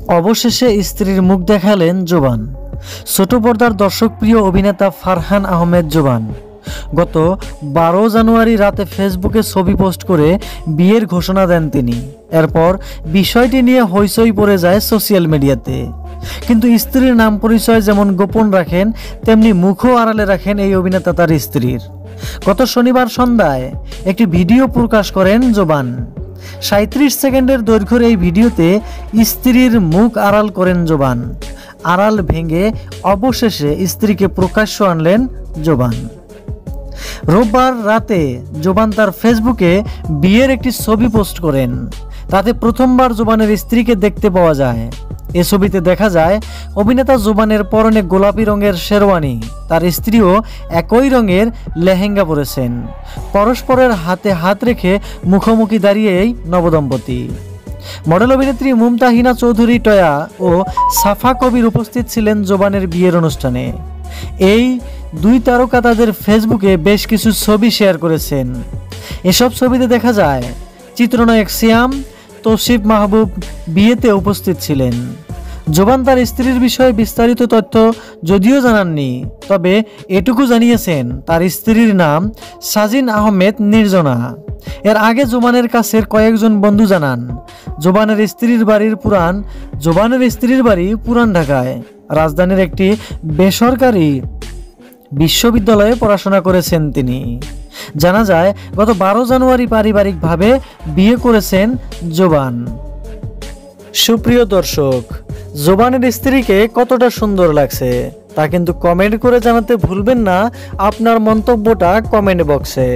অবশেষে স্ত্রীর মুখ দেখালেন জোবান। ছোট পর্দার দর্শকপ্রিয় অভিনেতা ফারহান আহমেদ জোবান গত 12 জানুয়ারি রাতে ফেসবুকে ছবি পোস্ট করে বিয়ের ঘোষণা দেন তিনি। এরপর বিষয়টি নিয়ে হইচই পড়ে যায় সোশ্যাল মিডিয়াতে। কিন্তু স্ত্রীর নাম পরিচয় যেমন গোপন রাখেন, তেমনি মুখও আড়ালে রাখেন এই অভিনেতা তার স্ত্রীর। গত শনিবার সন্ধ্যায় একটি ভিডিও প্রকাশ করেন জোবান। 37 সেকেন্ডের দৈর্ঘ্যের এই ভিডিওতে স্ত্রীর মুখ আড়াল করেন জোবান। আড়াল ভেঙে অবশেষে স্ত্রীকে প্রকাশ্য আনলেন জোবান। রোববার রাতে জোবান তার ফেসবুকে বিয়ের একটি ছবি পোস্ট করেন। তাতে প্রথমবার জোবানের স্ত্রীকে দেখতে পাওয়া যায়। এ ছবিতে দেখা যায় অভিনেতা জোবানের পরনে গোলাপি রঙের শেরওয়ানি, তার স্ত্রীও একই রঙের লেহেঙ্গা পরেছেন। পরস্পরের হাতে হাত রেখে মুখোমুখি দাঁড়িয়ে এই নবদম্পতি। মডেল অভিনেত্রী মুমতাহিনা চৌধুরী টয়া ও সাফা কবির উপস্থিত ছিলেন জোবানের বিয়ের অনুষ্ঠানে। এই দুই তারকা তাদের ফেসবুকে বেশ কিছু ছবি শেয়ার করেছেন। এসব ছবিতে দেখা যায় চিত্রনায়ক সিয়াম, তৌসিফ মাহবুব বিয়েতে উপস্থিত ছিলেন। জোবান তার স্ত্রীর বিষয়ে বিস্তারিত তথ্য যদিও জানাননি, তবে এটুকু জানিয়েছেন তার স্ত্রীর নাম সাজিন আহমেদ নির্জনা। এর আগে জোবানের কাছের কয়েকজন বন্ধু জানান জোবানের স্ত্রীর বাড়ি পুরান ঢাকায়। রাজধানীর একটি বেসরকারি বিশ্ববিদ্যালয়ে পড়াশোনা করেছেন তিনি। জানা যায় গত 12 জানুয়ারি পারিবারিকভাবে বিয়ে করেছেন জোবান। সুপ্রিয় দর্শক, জোবানের স্ত্রীকে কতটা সুন্দর লাগছে তা কিন্তু কমেন্ট করে জানাতে ভুলবেন না আপনার মন্তব্যটা কমেন্ট বক্সে।